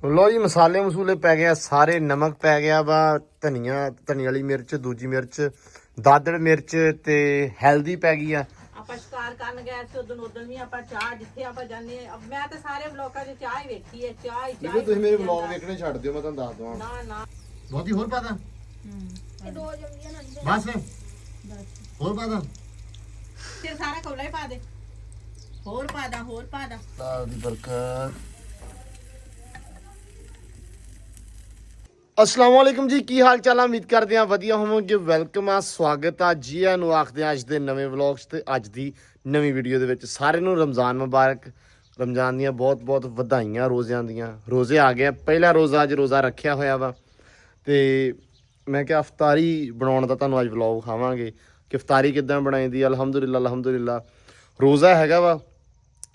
लो जी मसाले मसूले पै गया सारे, नमक पै गया वा, धनी वाली मिर्च, दूजी मिर्च, दादड़ मिर्च ते हैल्दी पै गई आ। ਆਪਾਂ ਸ਼ਿਕਾਰ ਕਰਨ ਗਏ ਸੀ ਉਦੋਂ ਵੀ ਆਪਾਂ ਚਾਹ ਜਿੱਥੇ ਆਪਾਂ ਜਾਂਦੇ ਮੈਂ ਤਾਂ ਸਾਰੇ ਬਲੌਕਾਂ 'ਚ ਚਾਹ ਹੀ ਵੇਖੀ ਹੈ ਚਾਹ ਹੀ ਬੀਬੀ ਤੁਸੀਂ ਮੇਰੇ ਵਲੌਗ ਵੇਖਣੇ ਛੱਡ ਦਿਓ, ਮੈਂ ਤੁਹਾਨੂੰ ਦੱਸ ਦਵਾਂ। ਨਾ ਨਾ ਬਹੁਤੀ ਹੋਰ ਪਾਦਾ ਇਹ ਦੋ ਜੰਗੀਆਂ ਨੰਦੇ ਬਸ ਹੋਰ ਪਾਦਾ ਫਿਰ ਸਾਰਾ ਕੌਲਾ ਹੀ ਪਾ ਦੇ, ਹੋਰ ਪਾ ਦਾ ਦਾਲ ਦੀ ਬਰਕਤ। अस्सलाम वालेकुम जी, की हाल चाल? उम्मीद करते हैं वधिया होवोगे। वेलकम आ, स्वागत आ जी आनू आखदे अज दे नवे व्लॉग्स ते अज दी नवी वीडियो दे विच। सारे नू रमज़ान मुबारक, रमज़ान दियां बहुत बहुत वधाइयां रोज़ियां दियां। रोज़े आ गए, पहला रोज़ा अज रोज़ा रखिया होया वा ते मैं क्या अफतारी बनाउण दा तुहानू अज व्लॉग खावांगे कि अफतारी किद्दां बनाईदी। अलहमदुलिल्लाह रोज़ा हैगा वा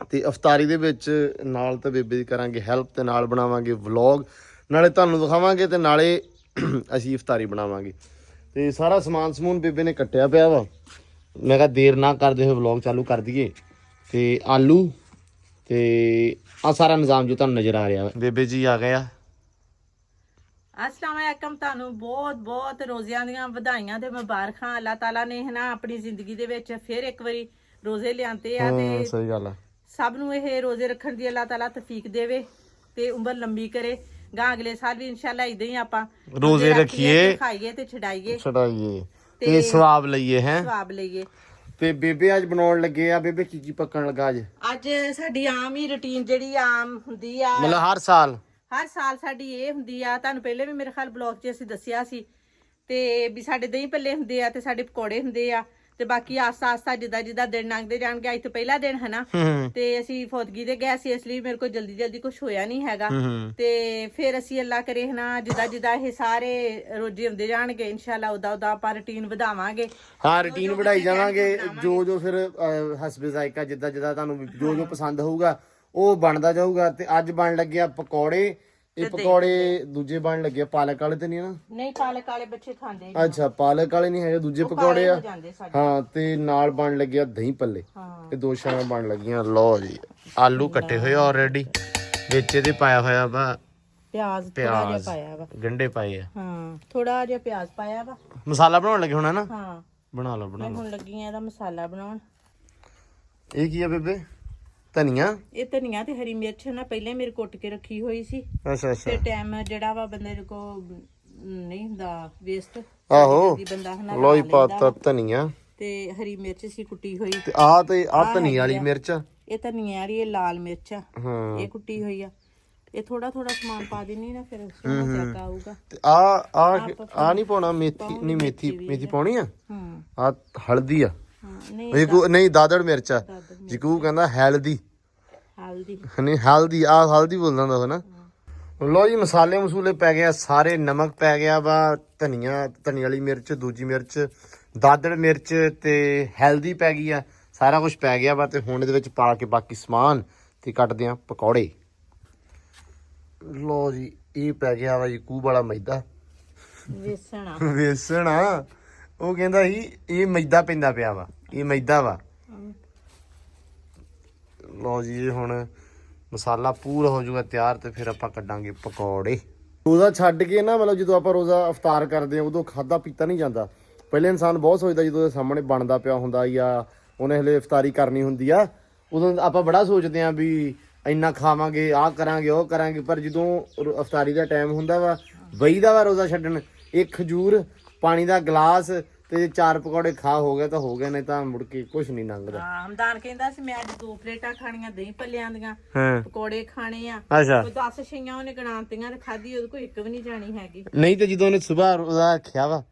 ते अफतारी दे विच नाल ते बेबे दी करांगे हैल्प ते नाल बनावांगे व्लॉग, नाले ਤੁਹਾਨੂੰ ਦਿਖਾਵਾਂਗੇ ਤੇ ਨਾਲੇ ਅਸੀਂ ਇਫਤਾਰੀ ਬਣਾਵਾਂਗੇ। ਤੇ ਸਾਰਾ ਸਮਾਨ ਸਮੂਨ ਬੇਬੇ ਨੇ ਕੱਟਿਆ ਪਿਆ ਵਾ। ਮੈਂ ਕਿਹਾ ਦੇਰ ਨਾ ਕਰਦੇ ਹੋਏ ਵਲੌਗ ਚਾਲੂ ਕਰ ਦਈਏ। ਤੇ ਆਲੂ ਤੇ ਆ ਸਾਰਾ ਨਿਜ਼ਾਮ ਜੋ ਤੁਹਾਨੂੰ ਨਜ਼ਰ ਆ ਰਿਹਾ ਵਾ। ਬੇਬੇ ਜੀ ਆ ਗਏ ਆ। अस्सलाम वालेकुम, ਤੁਹਾਨੂੰ ਬਹੁਤ ਬਹੁਤ ਰੋਜ਼ਿਆਂ ਦੀਆਂ ਵਧਾਈਆਂ ਤੇ ਮੁਬਾਰਕਾਂ। ਅੱਲਾਹ ਤਾਲਾ ਨੇ ਹਨਾ ਆਪਣੀ ਜ਼ਿੰਦਗੀ ਦੇ ਵਿੱਚ ਫਿਰ ਇੱਕ ਵਾਰੀ ਰੋਜ਼ੇ ਲਿਆਂਦੇ ਆ ਤੇ ਸਹੀ ਗੱਲ ਆ। ਸਭ ਨੂੰ ਇਹ ਰੋਜ਼ੇ ਰੱਖਣ ਦੀ ਅੱਲਾਹ ਤਾਲਾ ਤੌਫੀਕ ਦੇਵੇ ਤੇ ਉਮਰ ਲੰਬੀ ਕਰੇ। ਗਾ ਅਗਲੇ ਸਾਲ ਵੀ ਇਨਸ਼ਾਅੱਲਾ ਇਦਾਂ ਹੀ ਆਪਾਂ ਰੋਜ਼ੇ ਰੱਖੀਏ, ਖਾਈਏ ਤੇ ਛਡਾਈਏ ਤੇ ਸਵਾਬ ਲਈਏ ਹੈ ਸਵਾਬ ਲਈਏ। ਤੇ ਬੇਬੇ ਅੱਜ ਬਣਾਉਣ ਲੱਗੇ ਆ। ਬੇਬੇ ਕੀ ਪੱਕਣ ਲੱਗਾ ਅੱਜ? ਅੱਜ ਸਾਡੀ ਆਮ ਹੀ ਰੁਟੀਨ ਜਿਹੜੀ ਆਮ ਹੁੰਦੀ ਆ, ਮਤਲਬ ਹਰ ਸਾਲ ਸਾਡੀ ਇਹ ਹੁੰਦੀ ਆ। ਤੁਹਾਨੂੰ ਪਹਿਲੇ ਵੀ ਮੇਰੇ ਖਿਆਲ ਬਲੌਗ 'ਚ ਅਸੀਂ ਦੱਸਿਆ ਸੀ ਤੇ ਵੀ ਸਾਡੇ ਦਹੀਂ ਭੱਲੇ ਹੁੰਦੇ ਆ ਤੇ ਸਾਡੇ ਪਕੌੜੇ ਹੁੰਦੇ ਆ ਤੇ ਬਾਕੀ ਆਸਤਾ ਆਸਤਾ ਜਿੱਦਾਂ ਦਿਨ ਲੰਘਦੇ ਜਾਣਗੇ। ਅੱਜ ਤੋਂ ਪਹਿਲਾ ਦਿਨ ਹੈ ਨਾ ਤੇ ਅਸੀਂ ਫੌਤਗੀ ਦੇ ਗਏ ਸੀ, ਇਸ ਲਈ ਮੇਰੇ ਕੋਲ ਜਲਦੀ ਕੁਝ ਹੋਇਆ ਨਹੀਂ ਹੈਗਾ। ਤੇ ਫਿਰ ਅਸੀਂ ਅੱਲਾ ਕਰੇ ਹਨਾ ਜਿੱਦਾਂ ਇਹ ਸਾਰੇ ਰੋਜ਼ੇ ਹੁੰਦੇ ਜਾਣਗੇ ਇਨਸ਼ਾਅੱਲਾ ਉਦਾਂ ਆਪਾਂ ਰੁਟੀਨ ਵਧਾਵਾਂਗੇ। ਹਾਂ ਰੁਟੀਨ ਵਧਾਈ ਜਾਵਾਂਗੇ। ਜੋ ਫਿਰ ਹਸਬੇ ਜ਼ਾਇਕਾ ਜਿੱਦਾਂ ਤੁਹਾਨੂੰ ਜੋ ਪਸੰਦ ਹੋਊਗਾ ਉਹ ਬਣਦਾ ਜਾਊਗਾ। ਤੇ ਅੱਜ ਬਣ ਲੱਗੇ ਆ ਪਕੌੜੇ। ਇਹ ਪਕੌੜੇ ਦੂਜੇ ਬਣ ਲੱਗੇ ਪਾਲਕ ਵਾਲੇ ਤੇ ਨਹੀਂ ਨਾ? ਨਹੀਂ, ਪਾਲਕ ਵਾਲੇ ਬੱਚੇ ਖਾਂਦੇ। ਅੱਛਾ ਪਾਲਕ ਵਾਲੇ ਨਹੀਂ ਹੈਗੇ, ਦੂਜੇ ਪਕੌੜੇ ਆ। ਹਾਂ ਤੇ ਨਾਲ ਬਣ ਲੱਗਿਆ ਦਹੀਂ ਭੱਲੇ। ਇਹ ਦੋ ਸ਼ਾਮਾਂ ਬਣ ਲੱਗੀਆਂ। ਲਓ ਜੀ ਆਲੂ ਕੱਟੇ ਹੋਏ ਆਲਰੇਡੀ, ਵਿੱਚ ਇਹਦੇ ਪਾਇਆ ਹੋਇਆ ਵਾ ਪਿਆਜ਼ ਪਾਇਆ ਵਾ, ਗੰਢੇ ਪਾਏ ਆ। ਹਾਂ ਥੋੜਾ ਜਿਹਾ ਪਿਆਜ਼ ਪਾਇਆ ਵਾ। ਮਸਾਲਾ ਬਣਾਉਣ ਲੱਗੇ ਹੋਣਾ ਨਾ? ਹਾਂ ਬਣਾ ਲਓ ਮੈਂ ਹੁਣ ਲੱਗੀ ਆ ਇਹਦਾ ਮਸਾਲਾ ਬਣਾਉਣ। ਇਹ ਕੀ ਆ ਬੇਬੇ? ਧਨੀਆ? ਇਹ ਧਨੀਆ ਤੇ ਹਰੀ ਮਿਰਚ ਨਾ ਪਹਿਲੇ ਮੇਰੇ ਕੁੱਟ ਕੇ ਰੱਖੀ ਹੋਈ ਸੀ। ਅੱਛਾ ਤੇ ਟਾਈਮ ਜਿਹੜਾ ਵਾ ਬੰਦੇ ਕੋ ਨਹੀਂ ਹੁੰਦਾ ਵੇਸਟ। ਆਹੋ ਬੰਦਾ ਹਨਾ ਲੋਈ ਪਾਤਾ ਧਨੀਆ ਤੇ ਹਰੀ ਮਿਰਚ ਸੀ ਕੁੱਟੀ ਹੋਈ। ਤੇ ਆ ਧਨੀਆ ਵਾਲੀ ਮਿਰਚ ਆ। ਇਹ ਧਨੀਆ ਵਾਲੀ, ਇਹ ਲਾਲ ਮਿਰਚ ਆ, ਹਾਂ ਇਹ ਕੁੱਟੀ ਹੋਈ ਆ। ਇਹ ਥੋੜਾ ਸਮਾਨ ਪਾ ਦੇਣੀ ਨਾ ਫਿਰ ਸੋਹਣਾ ਚੱਕ ਆਊਗਾ। ਤੇ ਆ ਨਹੀਂ ਪਾਉਣਾ? ਮੇਥੀ ਪਾਉਣੀ ਆ। ਆ ਹਲਦੀ ਆ। ਨਹੀਂ ਦਾਦੜ ਮਿਰਚ ਆ। ਜੀਕੂ ਕਹਿੰਦਾ ਹਲਦੀ ਨਹੀਂ ਹਲਦੀ ਹਲਦੀ ਬੋਲਦਾ ਹੁੰਦਾ ਨਾ। ਲੋ ਜੀ ਮਸਾਲੇ ਮਸੂਲੇ ਪੈ ਗਏ ਸਾਰੇ, ਨਮਕ ਪੈ ਗਿਆ ਵਾ, ਧਨੀ ਵਾਲੀ ਮਿਰਚ, ਦੂਜੀ ਮਿਰਚ, ਦਾਦੜ ਮਿਰਚ ਤੇ ਹਲਦੀ ਪੈ ਗਈ ਆ। ਸਾਰਾ ਕੁਝ ਪੈ ਗਿਆ ਵਾ ਤੇ ਹੁਣ ਇਹਦੇ ਵਿੱਚ ਪਾ ਕੇ ਬਾਕੀ ਸਮਾਨ ਤੇ ਕੱਟਦੇ ਆ ਪਕੌੜੇ। ਲੋ ਜੀ ਇਹ ਪੈ ਗਿਆ ਵਾ ਜੀ ਕੂਬ ਵਾਲਾ ਮੈਦਾ, ਵੇਸਣ ਆ। ਉਹ ਕਹਿੰਦਾ ਸੀ ਇਹ ਮੈਦਾ ਪੈਂਦਾ ਪਿਆ ਵਾ, ਇਹ ਮੈਦਾ ਵਾ। ਲਓ ਜੀ ਇਹ ਹੁਣ ਮਸਾਲਾ ਪੂਰਾ ਹੋ ਜਾਊਗਾ ਤਿਆਰ ਤੇ ਫਿਰ ਆਪਾਂ ਕੱਢਾਂਗੇ ਪਕੌੜੇ। ਰੋਜ਼ਾ ਛੱਡ ਕੇ ਨਾ ਮਤਲਬ ਜਦੋਂ ਆਪਾਂ ਰੋਜ਼ਾ ਇਫਤਾਰ ਕਰਦੇ ਆ ਉਦੋਂ ਖਾਦਾ ਪੀਤਾ ਨਹੀਂ ਜਾਂਦਾ। ਪਹਿਲੇ ਇਨਸਾਨ ਬਹੁਤ ਸੋਚਦਾ ਜਦੋਂ ਉਹਦੇ ਸਾਹਮਣੇ ਬਣਦਾ ਪਿਆ ਹੁੰਦਾ ਜਾਂ ਉਹਨੇ ਹਲੇ ਇਫਤਾਰੀ ਕਰਨੀ ਹੁੰਦੀ ਆ, ਉਦੋਂ ਆਪਾਂ ਬੜਾ ਸੋਚਦੇ ਆ ਵੀ ਇੰਨਾ ਖਾਵਾਂਗੇ, ਆਹ ਕਰਾਂਗੇ, ਉਹ ਕਰਾਂਗੇ। ਪਰ ਜਦੋਂ ਇਫਤਾਰੀ ਦਾ ਟਾਈਮ ਹੁੰਦਾ ਵਾ, ਬਈਦਾ ਵਾ ਰੋਜ਼ਾ ਛੱਡਣ, ਇੱਕ ਖਜੂਰ, ਪਾਣੀ ਦਾ ਗਲਾਸ ਤੇ 4 ਪਕੌੜੇ ਖਾ ਹੋ ਗਏ ਤਾਂ ਹੋ ਗਏ, ਨਹੀਂ ਤਾਂ ਮੁੜ ਕੇ ਕੁਝ ਨਹੀਂ ਲੰਘਦਾ। ਹਮਦਾਨ ਕਹਿੰਦਾ ਸੀ ਮੈਂ ਅੱਜ 2 ਪਲੇਟਾਂ ਖਾਣੀਆਂ ਦਹੀਂ ਭੱਲਿਆਂ ਦੀਆਂ, ਪਕੌੜੇ ਖਾਣੇ ਆ। ਅੱਛਾ 10 ਛਈਆਂ ਉਹਨੇ ਗਣਾਤੀਆਂ ਤੇ ਖਾਧੀ, ਉਹਦੇ ਕੋਈ ਇੱਕ ਵੀ ਨਹੀਂ ਜਾਣੀ ਹੈਗੀ। ਨਹੀਂ ਤੇ ਜਦੋਂ ਉਹਨੇ ਸਵੇਰ ਉਹਦਾ ਰੱਖਿਆ ਵਾ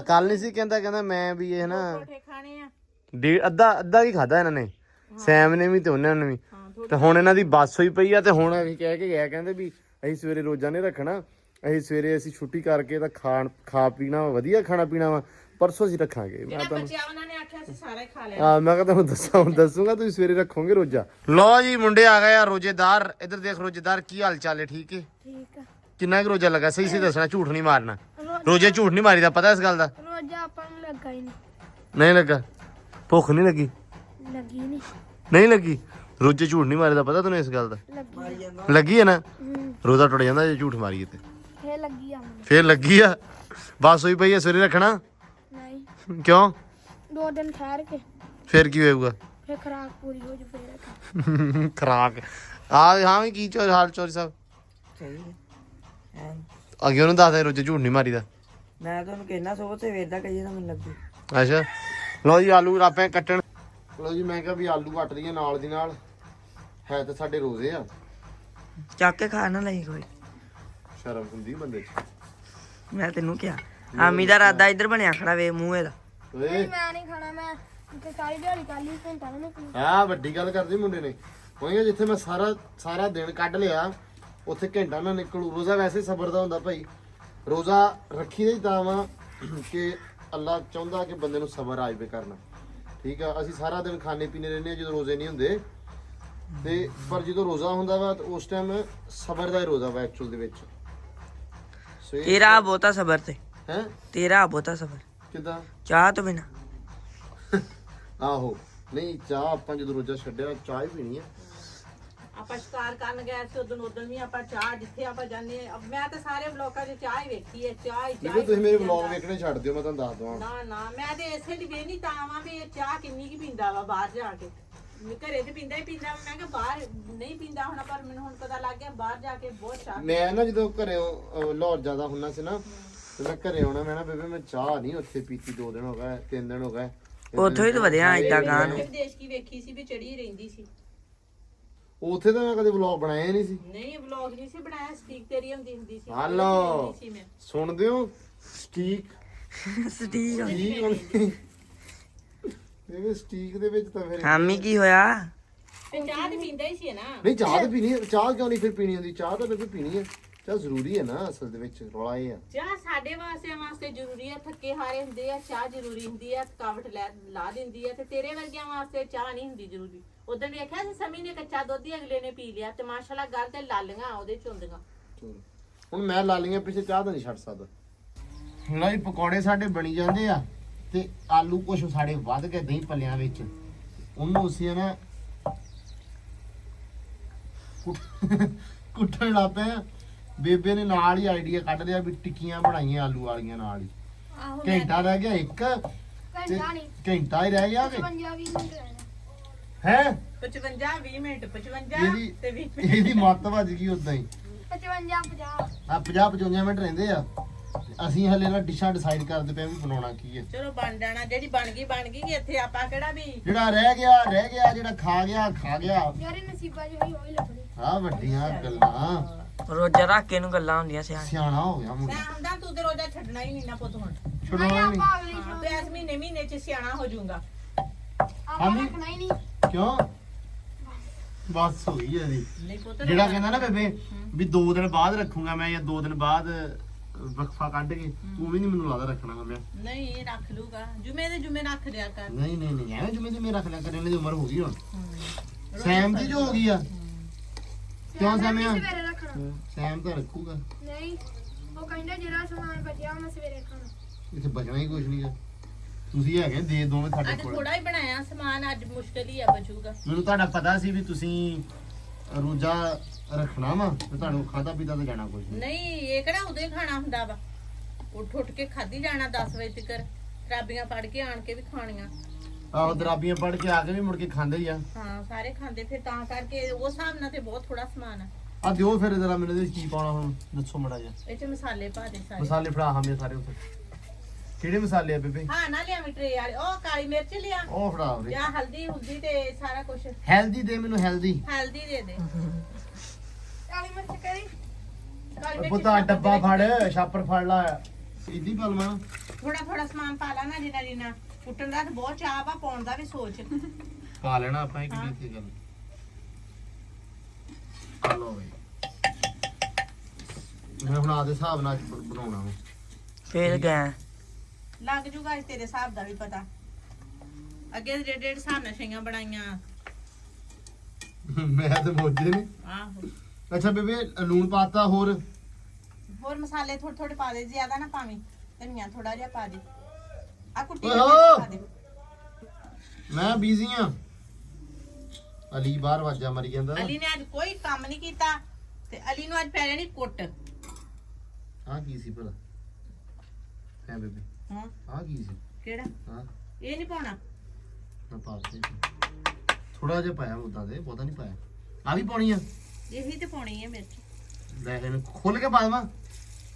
ਕੱਲ ਨਹੀਂ ਸੀ ਕਹਿੰਦਾ ਮੈਂ ਵੀ ਇਹ ਨਾ ਪਰੌਠੇ ਖਾਣੇ ਆ। ਅੱਧਾ ਕੀ ਖਾਦਾ ਇਹਨਾਂ ਨੇ, ਸੈਮ ਨੇ ਵੀ ਤੇ ਉਹਨਾਂ ਨੇ ਵੀ। ਤੇ ਹੁਣ ਇਹਨਾਂ ਦੀ ਬੱਸ ਹੋਈ ਪਈ ਆ ਤੇ ਹੁਣ ਅਸੀਂ ਕਹਿ ਕੇ ਗਿਆ ਕਹਿੰਦੇ ਵੀ ਅਸੀਂ ਸਵੇਰੇ ਰੋਜ਼ਾ ਨਹੀਂ ਰੱਖਣਾ, ਅਸੀਂ ਸਵੇਰੇ ਛੁੱਟੀ ਕਰਕੇ ਤਾਂ ਖਾ ਪੀਣਾ ਵਧੀਆ, ਖਾਣਾ ਪੀਣਾ ਵਾ, ਪਰਸੋਂ ਅਸੀਂ ਰੱਖਾਂਗੇ। ਮੈਂ ਤੁਹਾਨੂੰ ਤੁਹਾਨੂੰ ਦੱਸੂਗਾ ਤੁਸੀਂ ਸਵੇਰੇ ਰੱਖੋਗੇ ਰੋਜ਼ਾ। ਲਓ ਜੀ ਮੁੰਡੇ ਆ ਗਏ ਆ ਰੋਜ਼ੇਦਾਰ। ਇੱਧਰ ਦੇਖ ਰੋਜ਼ੇਦਾਰ ਕੀ ਹਾਲ ਚਾਲ ਹੈ? ਠੀਕ ਹੈ। ਕਿੰਨਾ ਕੁ ਰੋਜ਼ਾ ਲੱਗਾ? ਸਹੀ ਦੱਸਣਾ, ਝੂਠ ਨਹੀਂ ਮਾਰਨਾ। ਰੋਜ਼ੇ ਝੂਠ ਨਹੀਂ ਮਾਰੀਦਾ, ਪਤਾ ਇਸ ਗੱਲ ਦਾ? ਰੋਜ਼ਾ ਆਪਾਂ ਨੂੰ ਲੱਗਾ ਹੀ ਨਹੀਂ ਲੱਗਾ। ਭੁੱਖ ਨਹੀਂ ਲੱਗੀ? ਲੱਗੀ ਨਹੀਂ ਨਹੀਂ ਲੱਗੀ ਰੋਜ਼ੇ ਝੂਠ ਨਹੀਂ ਮਾਰਦਾ, ਪਤਾ ਤੈਨੂੰ ਇਸ ਗੱਲ ਦਾ? ਲੱਗੀ ਲੱਗੀ ਹੈ ਨਾ, ਰੋਜ਼ਾ ਟੁੱਟ ਜਾਂਦਾ ਜੇ ਝੂਠ ਮਾਰੀਏ ਤੇ। ਫੇਰ ਲੱਗੀ ਆ ਮੈਨੂੰ। ਫੇਰ ਲੱਗੀ ਆ, ਬਸ ਹੋਈ ਪਈ ਆ, ਸਵੇਰੇ ਰੱਖਣਾ ਨਹੀਂ ਕਿਉਂ? 2 ਦਿਨ ਠਹਿਰ ਕੇ ਫੇਰ ਕੀ ਹੋਊਗਾ? ਫੇਰ ਖਰਾਕ ਪੂਰੀ ਹੋ ਜੂ ਫੇਰ ਖਰਾਕ ਹਾਂ ਵੀ ਕੀ ਹਾਲ ਚੋਰੀ ਸਾਹਿਬ ਸਹੀ ਹੈ ਅੱਗੇ ਉਹਨੂੰ ਦੱਸਦੇ ਰੋਜ਼ੇ ਝੂਠ ਨਹੀਂ ਮਾਰੀਦਾ। ਮੈਂ ਤੁਹਾਨੂੰ ਕਹਿਣਾ ਸੋ ਸਵੇਰ ਦਾ ਕਹੀਏ ਤਾਂ ਮੈਨੂੰ ਲੱਗੀ ਅੱਛਾ ਲਓ ਜੀ ਆਲੂ ਆਪੇ ਕੱਟਣ। ਲਓ ਜੀ ਮੈਂ ਕਿਹਾ ਵੀ ਆਲੂ ਕੱਟ ਲਈਏ ਨਾਲ ਦੀ ਨਾਲ, ਹੈ ਤਾਂ ਸਾਡੇ ਰੋਜ਼ੇ ਆ। ਚੱਕ ਕੇ ਖਾ ਨਾ ਲਈ ਕੋਈ, ਸ਼ਰਮ ਹੁੰਦੀ ਬੰਦੇ 'ਚ। ਮੈਂ ਤੈਨੂੰ ਕਿਹਾ ਆਮੀ ਦਾ ਰਾਦਾ ਇੱਧਰ ਬਣਿਆ ਖੜਾ ਵੇ ਮੂੰਹ ਇਹਦਾ। ਓਏ ਮੈਂ ਨਹੀਂ ਖਾਣਾ, ਮੈਂ ਤੇ ਸਾਰੀ ਦਿਹਾੜੀ ਕੱਲ ਹੀ ਘੰਟਾ ਨਾ ਪੀ ਆ ਵੱਡੀ ਗੱਲ ਕਰਦੀ ਮੁੰਡੇ ਨੇ। ਹੋਏਗਾ ਜਿੱਥੇ ਮੈਂ ਸਾਰਾ ਦਿਨ ਕੱਢ ਲਿਆ ਉੱਥੇ ਘੰਟਾ ਨਾ ਨਿਕਲੂ। ਰੋਜ਼ਾ ਵੈਸੇ ਸਬਰ ਦਾ ਹੁੰਦਾ ਭਾਈ, ਰੋਜ਼ਾ ਰੱਖੀ ਦਾ ਹੀ ਤਾਂ ਵਾ ਕਿ ਅੱਲਾ ਚਾਹੁੰਦਾ ਕਿ ਬੰਦੇ ਨੂੰ ਸਬਰ ਆ ਜਾਵੇ ਕਰਨਾ। ਠੀਕ ਆ, ਅਸੀਂ ਸਾਰਾ ਦਿਨ ਖਾਣੇ ਪੀਣੇ ਰਹਿੰਦੇ ਆ ਜਦੋਂ ਰੋਜ਼ੇ ਨਹੀਂ ਹੁੰਦੇ ਤੇ, ਪਰ ਜਦੋਂ ਰੋਜ਼ਾ ਹੁੰਦਾ ਵਾ ਤਾਂ ਉਸ ਟਾਈਮ ਸਬਰ ਦਾ ਹੀ ਰੋਜ਼ਾ ਵਾ ਐਕਚੁਅਲ ਦੇ ਵਿੱਚ। ਤੇਰਾ ਬਹੁਤਾ ਸਬਰ ਤੇ ਹੈ ਤੇਰਾ ਬਹੁਤਾ ਸਬਰ ਕਿਦਾਂ? ਚਾਹ ਤੋਂ ਬਿਨਾ ਆਹੋ ਨਹੀਂ, ਚਾਹ ਆਪਾਂ ਜਦੋਂ ਰੋਜ਼ਾ ਛੱਡਿਆ ਚਾਹ ਹੀ ਪੀਣੀ ਆ। ਆਪਾਂ ਸ਼ਿਕਾਰ ਕਰਨ ਗਏ ਸੀ ਉਦੋਂ ਵੀ ਆਪਾਂ ਚਾਹ ਜਿੱਥੇ ਆਪਾਂ ਜਾਂਦੇ ਆ, ਮੈਂ ਤਾਂ ਸਾਰੇ ਬਲੋਕਾਂ 'ਚ ਚਾਹ ਹੀ ਵੇਖੀ ਹੈ, ਚਾਹ ਹੀ ਜੇ ਤੁਸੀਂ ਮੇਰੇ ਵਲੌਗ ਵੇਖਣੇ ਛੱਡ ਦਿਓ ਮੈਂ ਤੁਹਾਨੂੰ ਦੱਸ ਦਵਾਂ। ਨਾ ਮੈਂ ਤੇ ਇਸੇ ਲਈ ਵੇਖਣੀ ਤਾਂ ਆਵਾਂ ਵੀ ਇਹ ਚਾਹ ਕਿੰਨੀ ਕੀ ਪੀਂਦਾ ਵਾ ਬਾਹਰ ਜਾ ਕੇ। ਘਰੇ ਤੇ ਪੀਂਦਾ ਹੀ ਪੀਂਦਾ, ਮੈਂ ਕਿਹਾ ਬਾਹਰ ਨਹੀਂ ਪੀਂਦਾ ਹੋਣਾ, ਪਰ ਮੈਨੂੰ ਹੁਣ ਪਤਾ ਲੱਗ ਗਿਆ ਬਾਹਰ ਜਾ ਕੇ ਬਹੁਤ ਚਾਹ। ਮੈਂ ਨਾ ਜਦੋਂ ਘਰੇ ਲਾਹੌਰ ਜ਼ਿਆਦਾ ਹੁੰਦਾ ਸੀ ਨਾ ਤੇ ਮੈਂ ਘਰੇ ਆਉਣਾ, ਮੈਂ ਨਾ ਬੇਬੇ ਮੈਂ ਚਾਹ ਨਹੀਂ ਉੱਥੇ ਪੀਤੀ, 2 ਦਿਨ ਹੋ ਗਏ 3 ਦਿਨ ਹੋ ਗਏ। ਉੱਥੋਂ ਹੀ ਤਾਂ ਵਧਿਆ ਏਦਾਂ ਗਾਂ ਨੂੰ। ਵਿਦੇਸ਼ ਕੀ ਵੇਖੀ ਸੀ ਵੀ ਚੜੀ ਰਹਿੰਦੀ ਸੀ। ਉੱਥੇ ਤਾਂ ਮੈਂ ਕਦੇ ਵਲੌਗ ਬਣਾਇਆ ਨਹੀਂ ਸੀ। ਨਹੀਂ ਵਲੌਗ ਨਹੀਂ ਸੀ ਬਣਾਇਆ, ਸਟੀਕ ਤੇਰੀ ਹੁੰਦੀ ਸੀ। ਹਲੋ ਸੀ ਮੈਂ ਸੁਣਦੇ ਹੋ? ਸਟੀਕ ਸਟੀਕ ਇਹ ਸਟੀਕ ਦੇ ਵਿੱਚ ਤਾਂ ਫਿਰ ਆਮੀ ਕੀ ਹੋਇਆ? ਤੇ ਚਾਹ ਤੇ ਪੀਂਦਾ ਹੀ ਸੀ ਨਾ। ਨਹੀਂ ਚਾਹ ਤਾਂ ਪੀਣੀ ਹੈ, ਚਾਹ ਕਿਉਂ ਨਹੀਂ ਫਿਰ ਪੀਣੀ ਹੁੰਦੀ? ਚਾਹ ਤਾਂ ਬੇਬੇ ਪੀਣੀ ਹੈ, ਚਾਹ ਜ਼ਰੂਰੀ ਹੈ ਨਾ ਅਸਲ ਦੇ ਵਿੱਚ। ਰੌਲਾ ਇਹ ਆ ਚਾਹ ਸਾਡੇ ਵਾਸਤੇ ਜ਼ਰੂਰੀ ਹੈ, ਥੱਕੇ ਹਾਰੇ ਹੁੰਦੇ ਆ ਚਾਹ ਜ਼ਰੂਰੀ ਹੁੰਦੀ ਹੈ, ਥਕਾਵਟ ਲਾ ਦਿੰਦੀ ਹੈ, ਤੇ ਤੇਰੇ ਵਰਗਿਆਂ ਵਾਸਤੇ ਚਾਹ ਨਹੀਂ ਹੁੰਦੀ ਜ਼ਰੂਰੀ। ਉਦੋਂ ਵੇਖਿਆ ਸੀ ਸਮੀ ਨੇ ਕੱਚਾ ਦੁੱਧ ਹੀ ਅਗਲੇ ਨੇ ਪੀ ਲਿਆ ਤੇ ਮਾਸ਼ਾਅੱਲਾ ਗੱਲ ਤੇ ਲਾਲੀਆਂ ਉਹਦੇ ਚ ਹੁੰਦੀਆਂ। ਹੁਣ ਮੈਂ ਲਾਲੀਆਂ ਪਿੱਛੇ ਚਾਹ ਤਾਂ ਨਹੀਂ ਛੱਡ ਸਕਦਾ। ਹੁਣ ਜੀ ਪਕੌੜੇ ਸਾਡੇ ਬਣੀ ਜਾਂਦੇ ਆ ਤੇ ਆਲੂ ਕੁਛ ਸਾਡੇ ਵੱਧ ਕੇ ਦਹੀਂ ਪੱਲਿਆਂ ਵਿੱਚ, ਉਹਨੂੰ ਅਸੀਂ ਨਾ ਕੁੱਟਣ ਲੱਗ ਪਏ ਆ। ਬੇਬੇ ਨੇ ਨਾਲ ਹੀ ਆਈਡੀਆ ਕੱਢ ਲਿਆ ਵੀ ਟਿੱਕੀਆਂ ਬਣਾਈਆਂ ਆਲੂ ਵਾਲੀਆਂ ਨਾਲ ਹੀ। ਆਹੋ ਘੰਟਾ ਰਹਿ ਗਿਆ ਇੱਕ, ਘੰਟਾ ਨਹੀਂ ਘੰਟਾ ਹੀ ਰਹਿ ਗਿਆ ਕਿ 55 20 ਮਿੰਟ ਰਹਿਣਾ। ਹੈ 55 20 ਮਿੰਟ 55 ਇਹਦੀ ਤੇ 20 ਇਹਦੀ ਮੱਤ ਵੱਜ ਗਈ ਉਦਾਂ ਹੀ। 55 50 ਆ 50-55 ਮਿੰਟ ਰਹਿੰਦੇ ਆ। ਅਸੀਂ ਹਲੇ ਨਾ ਡਿਸ਼ਾਂ ਡਿਸਾਈਡ ਕਰਦੇ ਪਏ ਵੀ ਬਣਾਉਣਾ ਕੀ ਹੈ। ਚਲੋ ਬਣ ਜਾਣਾ, ਜਿਹੜੀ ਬਣ ਗਈ ਕਿ ਇੱਥੇ ਆਪਾਂ ਕਿਹੜਾ ਵੀ ਜਿਹੜਾ ਰਹਿ ਗਿਆ, ਜਿਹੜਾ ਖਾ ਗਿਆ ਯਾਰ ਇਹ ਨਸੀਬਾਂ ਜਿਹੀ ਹੋਈ ਲੱਭਣੀ। ਆ ਵੱਡੀਆਂ ਗੱਲਾਂ। ਰੋਜ਼ਾ ਰੱਖ ਕੇ ਨੂੰ ਗੱਲਾਂ ਹੁੰਦੀਆਂ ਸਿਆਣ। ਸਿਆਣਾ ਹੋ ਗਿਆ ਮੁੰਡਾ। ਮੈਂ ਹੁੰਦਾ ਤੂੰ ਤੇ ਰੋਜ਼ਾ ਛੱਡਣਾ ਹੀ ਨਹੀਂ ਨਾ ਪੁੱਤ ਹੁਣ। ਛੁਡਾਉਣਾ ਨਹੀਂ ਆਪਾਂ ਅਗਲੀ ਹਾਂ, ਤੇ ਇਸ ਮਹੀਨੇ ਚ ਸਿਆਣਾ ਹੋ ਜਾਊਗਾ। ਆਪਾਂ ਹਾਂਜੀ। ਰੱਖਣਾ ਹੀ ਨਹੀਂ। ਕਿਉਂ? ਬਸ ਹੋਈ ਇਹਦੀ। ਨਹੀਂ ਪੁੱਤ ਜਿਹੜਾ ਕਹਿੰਦਾ ਨਾ ਬੇਬੇ ਵੀ 2 ਦਿਨ ਬਾਅਦ ਰੱਖੂਗਾ ਮੈਂ ਜਾਂ 2 ਦਿਨ ਬਾਅਦ ਵਕਫਾ ਕੱਢ ਕੇ, ਤੂੰ ਵੀ ਨਹੀਂ ਮੈਨੂੰ ਲੱਗਦਾ ਰੱਖਣਾ ਮੈਂ। ਨਹੀਂ ਰੱਖ ਲੂਗਾ, ਜੁਮੇ ਦੇ ਜੁਮੇ ਰੱਖ ਦਿਆ ਕਰ। ਨਹੀਂ ਐਵੇਂ ਜੁਮੇ ਤੇ ਮੈਂ ਰੱਖ ਲਿਆ ਕਰ, ਇਹਨਾਂ ਦੀ ਉਮਰ ਹੋ ਗਈ ਹੁਣ। ਸੈਮ ਦੀ ਜੋ ਹੋ ਗਈ ਆ। ਕਿਉਂ ਸੈਮਿਆ? ਸਵੇਰੇ ਰੱਖਣਾ ਸੈਮ ਤਾਂ ਰੱਖੂਗਾ। ਨਹੀਂ, ਉਹ ਕਹਿੰਦਾ ਜਿਹੜਾ ਸਮਾਨ ਬਚਿਆ ਮੈਂ ਸਵੇਰੇ ਖਾਣਾ। ਇੱਥੇ ਬਚਣਾ ਹੀ ਕੁਝ ਨਹੀਂ ਆ। ਤੁਸੀਂ ਹੈਗੇ ਦੇ ਦੋਵੇਂ ਸਾਡੇ ਅੱਜ ਕੋਲ। ਥੋੜਾ ਹੀ ਬਣਾਇਆ ਸਮਾਨ, ਅੱਜ ਮੁਸ਼ਕਲ ਹੀ ਆ ਬਚੂਗਾ। ਮੈਨੂੰ ਤੁਹਾਡਾ ਪਤਾ ਸੀ ਵੀ ਤੁਸੀਂ ਰੋਜ਼ਾ ਰੱਖਣਾ ਵਾ ਤੇ ਤੁਹਾਨੂੰ ਖਾਦਾ ਪੀਤਾ ਤਾਂ ਜਾਣਾ ਕੁਝ ਨਹੀਂ। ਨਹੀਂ ਇਹ ਕਿਹੜਾ ਉਦੋਂ ਹੀ ਖਾਣਾ ਹੁੰਦਾ ਵਾ, ਉੱਠ ਕੇ ਖਾਧੀ ਜਾਣਾ 10 ਵਜੇ ਤੱਕ। ਖਰਾਬੀਆਂ ਪੜ ਕੇ ਆਣ ਕੇ ਵੀ ਖਾਣੀਆਂ। ਆਹੋ ਦਰਾਬੀਆਂ ਪੜ ਕੇ ਆ ਕੇ ਵੀ ਮੁੜ ਕੇ ਖਾਂਦੇ ਹੀ ਆ। ਹਾਂ ਸਾਰੇ ਖਾਂਦੇ, ਫਿਰ ਤਾਂ ਕਰਕੇ ਉਸ ਹਿਸਾਬ ਨਾਲ ਤੇ ਬਹੁਤ ਥੋੜਾ ਸਮਾਨ ਆ। ਆ ਦਿਓ ਫਿਰ ਜਰਾ ਮੈਨੂੰ ਇਹਦੇ ਵਿੱਚ ਕੀ ਪਾਉਣਾ ਹੁਣ ਦੱਸੋ ਮੜਾ ਜਿਹਾ। ਇਹ ਚ ਮਸਾਲੇ ਪਾ ਦੇ ਸਾਰੇ। ਮਸਾਲੇ ਫੜਾ ਹਮੇ ਸਾਰੇ ਉੱਤੇ। ਕਿਹੜੇ ਮਸਾਲੇ ਆ ਬੇਬੇ? ਹਾਂ ਨਾ ਲਿਆ ਟਰੇ ਵਾਲੇ, ਉਹ ਕਾਲੀ ਮਿਰਚ ਲਿਆ ਉਹ ਫੜਾ ਵੀਰੇ। ਜਾਂ ਹਲਦੀ ਹੁਲਦੀ ਤੇ ਸਾਰਾ ਕੁਝ। ਹੈਲਦੀ ਦੇ ਮੈਨੂੰ ਹੈਲਦੀ। ਹਲਦੀ ਦੇ ਦੇ, ਕਾਲੀ ਮਿਰਚ ਕਰੀ। ਕਾਲੀ ਮਿਰਚ ਪੁੱਤਾ ਡੱਬਾ ਫੜ, ਛਾਪਰ ਫੜ ਲਾ। ਇਦੀ ਪਲਵਾ ਥੋੜਾ ਸਮਾਨ ਪਾ ਲਾ ਨਾ, ਜਿੰਨਾ ਕੁੱਟਣ ਦਾ ਤੇ ਬਹੁਤ ਚਾਹ ਵਾ, ਪਾਉਣ ਦਾ ਵੀ ਸੋਚ। ਪਾ ਲੈਣਾ ਆਪਾਂ ਇੱਕ ਦੀ ਗੱਲ। ਆ ਲੋ ਬਈ, ਮੈਂ ਹੁਣ ਆਦੇ ਹਿਸਾਬ ਨਾਲ ਬਣਾਉਣਾ ਵਾ। ਫੇਰ ਗਏ ਲੱਗ ਜੂਗਾ ਅੱਜ ਤੇਰੇ ਹਿਸਾਬ ਦਾ ਵੀ ਪਤਾ। ਅੱਗੇ ਜਿਹੜੇ ਹਿਸਾਬ ਨਾਲ ਛਈਆਂ ਬਣਾਈਆਂ। ਮੈਂ ਤੇ ਮੋਝੇ ਨਹੀਂ। ਆਹੋ ਅੱਛਾ ਬੇਬੇ ਲੂਣ ਪਾਤਾ ਹੋਰ ਮਸਾਲੇ ਥੋੜੇ ਪਾ ਦੇ, ਜ਼ਿਆਦਾ ਨਾ ਪਾਵੀਂ। ਧਨੀਆ ਥੋੜਾ ਜਿਹਾ ਪਾ ਦੇ। ਆ ਕੁੱਟੀ ਓਏ ਹੋਈ ਹੋ। ਪਾ ਦੇ। ਮੈਂ ਬਿਜ਼ੀ ਆ। ਅਲੀ ਬਾਹਰ ਵਾਜਾ ਮਰੀ ਜਾਂਦਾ ਅਲੀ ਨੇ ਅੱਜ ਕੋਈ ਕੰਮ ਨਹੀਂ ਕੀਤਾ ਤੇ ਅਲੀ ਨੂੰ ਅੱਜ ਪੈ ਜਾਣੀ ਕੁੱਟ। ਆ ਕੀ ਸੀ ਭਲਾ ਹੈ ਬੇਬੇ? ਹਾਂ ਆ ਕੀ ਸੀ? ਕਿਹੜਾ? ਹਾਂ ਇਹ ਨਹੀਂ ਪਾਉਣਾ। ਮੈਂ ਪਾਤੇ ਥੋੜਾ ਜਿਹਾ ਪਾਇਆ ਉਦਾਂ ਦੇ ਬਹੁਤਾ ਨਹੀਂ ਪਾਇਆ। ਆ ਵੀ ਪਾਉਣੀ ਆ? ਇਹੀ ਤੇ ਪਾਉਣੀ ਹੈ ਮਿਰਚ। ਲੈ ਇਹਨੂੰ ਖੋਲ ਕੇ ਪਾ ਦੇਵਾਂ?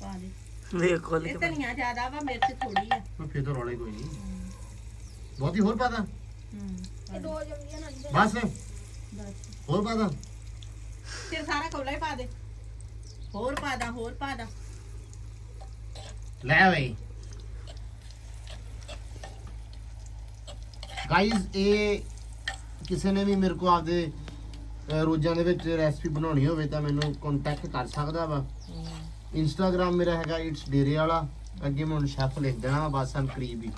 ਪਾ ਦੇ। ਵੇਖ ਖੋਲ ਇਹ ਕੇ ਧਨੀਆ ਜ਼ਿਆਦਾ ਵਾ ਮਿਰਚ ਥੋੜੀ ਆ। ਮੈਂ ਫੇਰ ਤਾਂ ਰੌਲੇ ਕੋਈ ਨਹੀਂ। ਬਹੁਤੀ ਹੋਰ ਪਾ ਦਾਂ? ਇਹ ਦੋ ਜੰਮੀਆਂ ਨਾ ਬਸ ਬਸ ਹੋਰ ਪਾ ਦਾਂ? ਫਿਰ ਸਾਰਾ ਕੌਲਾ ਹੀ ਪਾ ਦੇ। ਹੋਰ ਪਾ ਦਾ, ਹੋਰ ਪਾ ਦਾ। ਲੈ ਬਈ ਗਾਈਜ਼ ਇਹ ਕਿਸੇ ਨੇ ਵੀ ਮੇਰੇ ਕੋ ਆਪਦੇ ਰੋਜ਼ਾਂ ਦੇ ਵਿੱਚ ਰੈਸਪੀ ਬਣਾਉਣੀ ਹੋਵੇ ਤਾਂ ਮੈਨੂੰ ਕੰਟੈਕਟ ਕਰ ਸਕਦਾ ਵਾ। ਇੰਸਟਾਗ੍ਰਾਮ ਮੇਰਾ ਹੈਗਾ ਇਟਸ ਡੇਰੇ ਵਾਲਾ। ਅੱਗੇ ਮੈਂ ਹੁਣ ਸ਼ੈਫ ਲਿਖ ਦੇਣਾ ਵਾ ਬਸ ਹਮ ਕਰੀਬ ਹੀ।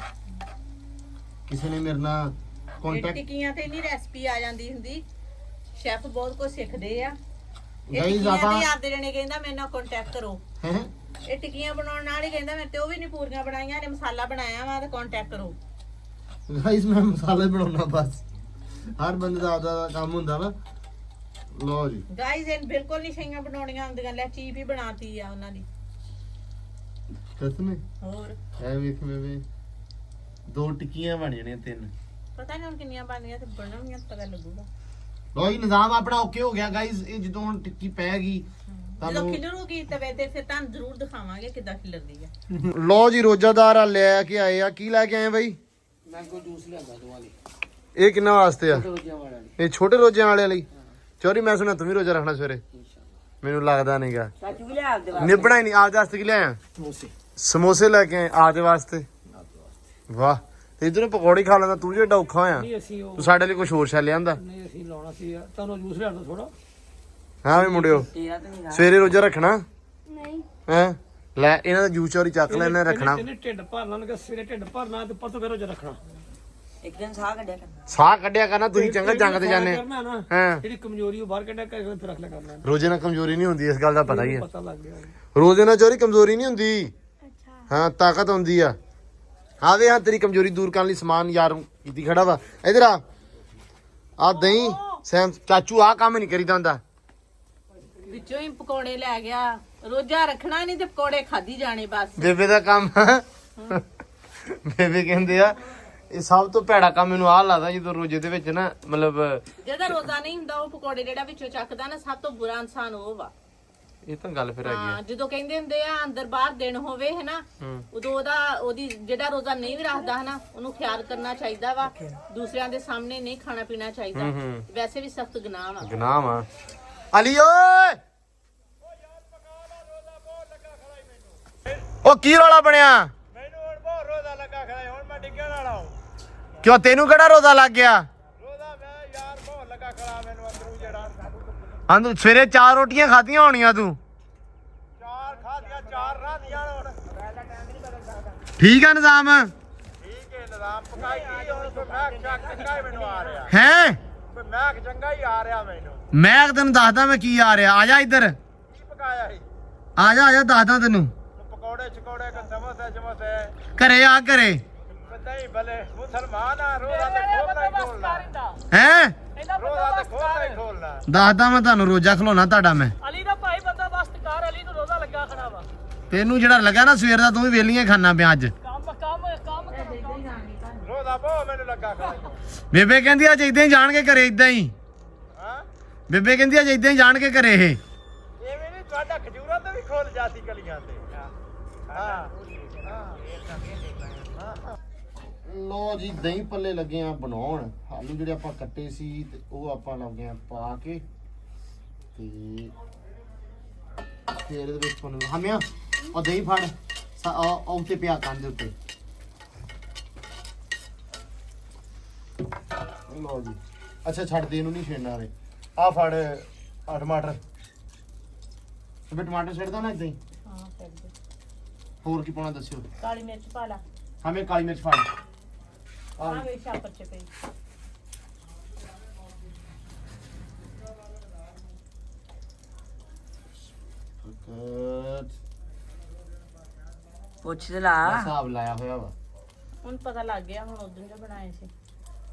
ਕਿਸੇ ਨੇ ਮੇਰੇ ਨਾਲ ਇਹ ਕੰਟੈਕਟ ਟਿੱਕੀਆਂ ਤੇ ਨਹੀਂ ਰੈਸਪੀ ਆ ਜਾਂਦੀ ਹੁੰਦੀ। ਸ਼ੈਫ ਬਹੁਤ ਕੁਝ ਸਿੱਖਦੇ ਆ। ਇਹ ਗਾਈਜ਼ ਟਿੱਕੀਆਂ ਆਪਾਂ ਤੇ ਆਪਦੇ ਜਣੇ ਕਹਿੰਦਾ ਮੇਰੇ ਨਾਲ ਕੰਟੈਕਟ ਕਰੋ। ਹੈਂ? ਇਹ ਟਿੱਕੀਆਂ ਬਣਾਉਣ ਨਾਲ ਹੀ ਕਹਿੰਦਾ ਮੈਂ ਤੇ ਉਹ ਵੀ ਨਹੀਂ ਪੂਰੀਆਂ ਬਣਾਈਆਂ ਨੇ ਮਸਾਲਾ ਬਣਾਇਆ ਵਾ ਤੇ ਕੰਟੈਕਟ ਕਰੋ। ਗਾਈਜ਼ ਮੈਂ ਮਸਾਲੇ ਬਣਾਉਣਾ ਬਸ। ਹਰ ਬੰਦੇ ਦਾ ਆਪਦਾ ਕੰਮ ਹੁੰਦਾ ਵਾ। ਲੋ ਜੀ ਗਾਈਜ਼ ਇਹ ਬਿਲਕੁਲ ਨਹੀਂ ਸ਼ਈਆਂ ਬਣਾਉਣੀਆਂ ਹੁੰਦੀਆਂ। ਲੈ ਚੀਪ ਹੀ ਬਣਾਤੀ ਆ ਉਹਨਾਂ ਦੀ। ਕਸਮੇ ਹੋਰ ਐ ਵੇਖ ਬੇਬੇ ਦੋ ਟਿੱਕੀਆਂ ਬਣ ਜਾਣੀਆਂ 3। ਪਤਾ ਨਹੀਂ ਹੁਣ ਕਿੰਨੀਆਂ ਬਣਨੀਆਂ ਤੇ ਬਣਾਉਣੀਆਂ ਪਤਾ ਲੱਗੂਗਾ। ਲੋ ਜੀ ਨਿਜ਼ਾਮ ਆਪਣਾ ਓਕੇ ਹੋ ਗਿਆ ਗਾਈਜ਼। ਇਹ ਜਦੋਂ ਹੁਣ ਟਿੱਕੀ ਪੈ ਗਈ ਜਦੋਂ ਖਿਲਰੂਗੀ ਤਵੇ ਤੇ ਫਿਰ ਤੁਹਾਨੂੰ ਜ਼ਰੂਰ ਦਿਖਾਵਾਂਗੇ ਕਿੱਦਾਂ ਖਿਲਰਦੀ ਆ। ਲੋ ਜੀ ਰੋਜ਼ਾਦਾਰ ਆ ਲੈ ਕੇ ਆਏ ਆ। ਕੀ ਲੈ ਕੇ ਆਏ ਬਾਈ? ਮੈਂਗੋ ਜੂਸ ਲਿਆਂਦਾ ਦੋਵਾਂ ਲਈ। ਇਹ ਕਿੰਨਾ ਵਾਸਤੇ ਆ? ਰੋਜਿਆਂ ਵਾਲਿਆਂ ਲਈ। ਇਹ ਛੋਟੇ ਰੋਜ਼ਿਆਂ ਵਾਲਿਆਂ ਲਈ। ਚੋਰੀ ਮੈਂ ਸੁਣਿਆ ਤੂੰ ਵੀ ਰੋਜ਼ਾ ਰੱਖਣਾ ਸਵੇਰੇ। ਮੈਨੂੰ ਲੱਗਦਾ ਨਹੀਂਗਾ। ਚਾਚੂ ਵੀ ਲਿਆ ਆਪਦੇ ਨਿਭਣਾ ਹੀ ਨਹੀਂ। ਆਪਦੇ ਵਾਸਤੇ ਕੀ ਲਿਆਇਆ? ਸਮੋਸੇ ਸਮੋਸੇ ਲੈ ਕੇ ਆਏ ਆਪਦੇ ਵਾਸਤੇ। ਵਾਹ ਤੇ ਇਧਰੋਂ ਪਕੌੜੇ ਖਾ ਲੈਂਦਾ ਤੂੰ ਜਿਹੜਾ ਔਖਾ ਹੋਇਆ। ਨਹੀਂ ਅਸੀਂ ਉਹ ਤੂੰ ਸਾਡੇ ਲਈ ਕੁਝ ਹੋਰ ਛੱਡ ਲਿਆਂਦਾ। ਨਹੀਂ ਅਸੀਂ ਲਾਉਣਾ ਸੀ ਤੁਹਾਨੂੰ ਜੂਸ ਲਿਆਂਦਾ ਥੋੜਾ। ਹਾਂ ਵੀ ਮੁੰਡਿਓ ਤੇਰਾ ਤਾਂ ਨਹੀਂ ਸਵੇਰੇ ਰੋਜ਼ਾ ਰੱਖਣਾ ਨਹੀਂ ਹੈ? ਲੈ ਇਹਨਾਂ ਦਾ ਜੂਸ ਚੋਰੀ ਚੱਕ ਲੈ, ਇਹਨਾਂ ਨੇ ਰੱਖਣਾ। ਇਹਨੇ ਢਿੱਡ ਭਰਨਾ ਲਗਾ ਸਵੇਰੇ ਢਿੱਡ ਭਰਨਾ ਤੇ ਪਰਸੋਂ ਫਿਰ ਰੋਜਾ ਰੱਖਣਾ। ਇੱਕ ਦਿਨ ਸਾਹ ਕੱਢਿਆ ਕਰਨਾ। ਸਾਹ ਕੱਢਿਆ ਕਰਨਾ। ਤੁਸੀਂ ਚੰਗਾ ਜੰਗ ਤੇ ਜਾਂਦੇ ਕਰਨਾ ਨਾ ਹਾਂ। ਜਿਹੜੀ ਕਮਜ਼ੋਰੀ ਉਹ ਬਾਹਰ ਕੱਢਿਆ ਕਰ ਫਿਰ ਰੱਖ ਲਿਆ ਕਰਨਾ। ਰੋਜ਼ੇ ਨਾਲ ਕਮਜ਼ੋਰੀ ਨਹੀਂ ਹੁੰਦੀ, ਇਸ ਗੱਲ ਦਾ ਪਤਾ ਹੀ ਹੈ। ਪਤਾ ਲੱਗ ਗਿਆ। ਰੋਜ਼ੇ ਨਾਲ ਚੋਰੀ ਕਮਜ਼ੋਰੀ ਨਹੀਂ ਹੁੰਦੀ। ਅੱਛਾ ਹਾਂ ਤਾਕਤ ਹੁੰਦੀ ਆ। ਆਵੇ ਹਾਂ ਤੇਰੀ ਕਮਜ਼ੋਰੀ ਦੂਰ ਕਰਨ ਲਈ ਸਮਾਨ ਯਾਰ ਕੀਤੀ ਖੜਾ ਵਾ। ਇਧਰ ਆ ਦਹੀਂ ਸੈਮ ਚਾਚੂ ਆ ਕੰਮ ਨਹੀਂ ਕਰੀਦਾ ਹੁੰਦਾ। ਵਿੱਚੋਂ ਹੀ ਪਕੌੜੇ ਲੈ ਗਿਆ। ਰੋਜ਼ਾ ਰੱਖਣਾ ਨਹੀਂ ਤੇ ਪਕੌੜੇ ਖਾਦੀ ਜਾਣੇ ਬਸ। ਬੇਬੇ ਦਾ ਕੰਮ ਬੇਬੇ ਕਹਿੰਦੇ ਆ ਇਹ ਸਭ ਤੋਂ ਭੈੜਾ ਕੰਮ ਮੈਨੂੰ ਆਹ ਲੱਗਦਾ ਜਦੋਂ ਰੋਜ਼ੇ ਦੇ ਵਿੱਚ ਨਾ ਮਤਲਬ ਜਿਹਦਾ ਰੋਜ਼ਾ ਨਹੀਂ ਹੁੰਦਾ ਉਹ ਪਕੌੜੇ ਜਿਹੜਾ ਵਿੱਚੋਂ ਚੱਕਦਾ ਨਾ ਸਭ ਤੋਂ ਬੁਰਾ ਇਨਸਾਨ ਉਹ ਵਾ। ਇਹ ਤਾਂ ਗੱਲ ਫਿਰ ਹੈਗੀ ਹਾਂ ਆ। ਜਦੋਂ ਕਹਿੰਦੇ ਹੁੰਦੇ ਆ ਅੰਦਰ ਬਾਹਰ ਦਿਨ ਹੋਵੇ ਹਨਾ ਉਦੋਂ ਉਹਦੀ ਜਿਹੜਾ ਰੋਜ਼ਾ ਨਹੀਂ ਵੀ ਰੱਖਦਾ ਹਨਾ ਉਹਨੂੰ ਖਿਆਲ ਕਰਨਾ ਚਾਹੀਦਾ ਵਾ। ਦੂਸਰਿਆਂ ਦੇ ਸਾਹਮਣੇ ਨਹੀਂ ਖਾਣਾ ਪੀਣਾ ਚਾਹੀਦਾ। ਵੈਸੇ ਵੀ ਸਖਤ ਗੁਨਾਹ ਵਾ। ਗੁਨਾਹ ਵਾ। ਅਲੀ ਓਏ ਉਹ ਕੀ ਰੌਲਾ ਬਣਿਆ? ਮੈਨੂੰ ਹੁਣ ਬਹੁਤ ਰੋਜ਼ਾ ਲੱਗਾ ਖੜਾ ਹੁਣ ਮੈਂ ਡਿੱਗਣ ਵਾਲਾ ਹਾਂ। ਕਿਉਂ ਤੈਨੂੰ ਕਿਹੜਾ ਰੋਜ਼ਾ ਲੱਗ ਗਿਆ? ਰੋਜ਼ਾ ਮੈਂ ਯਾਰ ਬਹੁਤ ਲੱਗਾ ਖੜਾ ਮੈਨੂੰ ਅੰਦਰੋਂ ਜਿਹੜਾ ਅੰਦਰ ਸਵੇਰੇ 4 ਰੋਟੀਆਂ ਖਾਧੀਆਂ ਹੋਣੀਆਂ ਤੂੰ। 4 ਖਾਧੀਆਂ 4 ਰਾਧੀਆਂ ਹੁਣ ਠੀਕ ਆ ਨਿਜ਼ਾਮ ਠੀਕ ਹੈ ਨਿਜ਼ਾਮ ਪਕਾਈ ਕੀ ਹੁਣ ਕੋਈ ਮੈਂ ਚੰਗਾ ਹੀ ਮੈਨੂੰ ਆ ਰਿਹਾ ਹੈ? ਕੋਈ ਮੈਂ ਚੰਗਾ ਹੀ ਆ ਰਿਹਾ ਮੈਨੂੰ। ਮੈਂ ਤੈਨੂੰ ਦੱਸਦਾ ਮੈਂ ਕੀ ਆ ਰਿਹਾ। ਆ ਜਾ ਇੱਧਰ ਕੀ ਪਕਾਇਆ ਸੀ? ਆ ਜਾ ਦੱਸਦਾ ਤੈਨੂੰ। ਪਕੌੜੇ ਚਕੌੜੇ ਕੋ ਸਮੋਸੇ ਘਰੇ ਆ ਘਰੇ ਨਹੀਂ ਭਲੇ ਮੁਸਲਮਾਨ ਆ ਰੋਜ਼ਾ ਤੇ ਖੋਲਣਾ ਹੀ ਖੋਲਣਾ ਹੈ। ਰੋਜ਼ਾ ਤੇ ਖੋਲਣਾ ਹੀ ਖੋਲਣਾ। ਦੱਸਦਾ ਮੈਂ ਤੁਹਾਨੂੰ ਰੋਜ਼ਾ ਖਲਾਉਣਾ ਤੁਹਾਡਾ ਮੈਂ। ਅਲੀ ਦਾ ਭਾਈ ਬੰਦੋਬਸਤ ਕਰ। ਅਲੀ ਨੂੰ ਰੋਜ਼ਾ ਲੱਗਾ ਖੜਾ ਵਾ। ਤੈਨੂੰ ਜਿਹੜਾ ਲੱਗਾ ਨਾ ਸਵੇਰ ਦਾ ਤੂੰ ਵੀ ਵੇਲੀਆਂ ਖਾਣਾ ਪਿਆ ਅੱਜ। ਰੋਜ਼ਾ ਬਹੁਤ ਮੈਨੂੰ ਲੱਗਾ ਖੜਾ ਬੇਬੇ ਕਹਿੰਦੀ ਅੱਜ ਇਦਾਂ ਹੀ ਜਾਣਗੇ ਘਰੇ ਇਦਾਂ ਹੀ। ਹਾਂ ਬੇਬੇ ਕਹਿੰਦੀ ਅੱਜ ਇਦਾਂ ਹੀ ਜਾਣਗੇ ਘਰੇ ਇਹ। ਐਵੇਂ ਨਹੀਂ ਤੁਹਾਡਾ ਖਜੂਰਾਂ ਤੇ ਵੀ ਖੋਲ ਜਾਤੀ ਗਲੀਆਂ ਤੇ। ਹਾਂ ਲੋ ਜੀ ਦਹੀਂ ਪੱਲੇ ਲੱਗੇ ਆ ਬਣਾਉਣ। ਆਲੂ ਜਿਹੜੇ ਆਪਾਂ ਕੱਟੇ ਸੀ ਤੇ ਉਹ ਆਪਾਂ ਲੱਗੇ ਆ ਪਾ ਕੇ ਤੇ ਫਿਰ ਇਹਦੇ ਵਿੱਚ ਪਾਉਣਾ ਹਮਿਆ ਉਹ ਦਹੀਂ ਫੜ ਉਹ ਉੱਤੇ ਪਿਆ ਕੰਨ ਦੇ ਉੱਤੇ। ਲੋ ਜੀ ਅੱਛਾ ਛੱਡ ਦੇ ਇਹਨੂੰ ਨਹੀਂ ਛੇੜਨਾ ਰੇ। ਆ ਫੜ ਆ ਟਮਾਟਰ ਤੇ ਟਮਾਟਰ ਛੱਡਦਾ ਨਾ ਇਦਾਂ ਹੀ। ਹਾਂ ਕਰ ਦੇ। ਹੋਰ ਕੀ ਪਾਉਣਾ ਦੱਸਿਓ। ਕਾਲੀ ਮਿਰਚ ਪਾ ਲਾ। ਹਮੇ ਕਾਲੀ ਮਿਰਚ ਫੜ ਆ ਵੇ ਛਾਪਰ ਚ ਪਈ। ਪੁੱਛ ਤੇ ਲਾ। ਹਿਸਾਬ ਲਾਇਆ ਹੋਇਆ ਵਾ ਹੁਣ ਪਤਾ ਲੱਗ ਗਿਆ ਹੁਣ ਉਦੋਂ ਜੋ ਬਣਾਏ ਸੀ।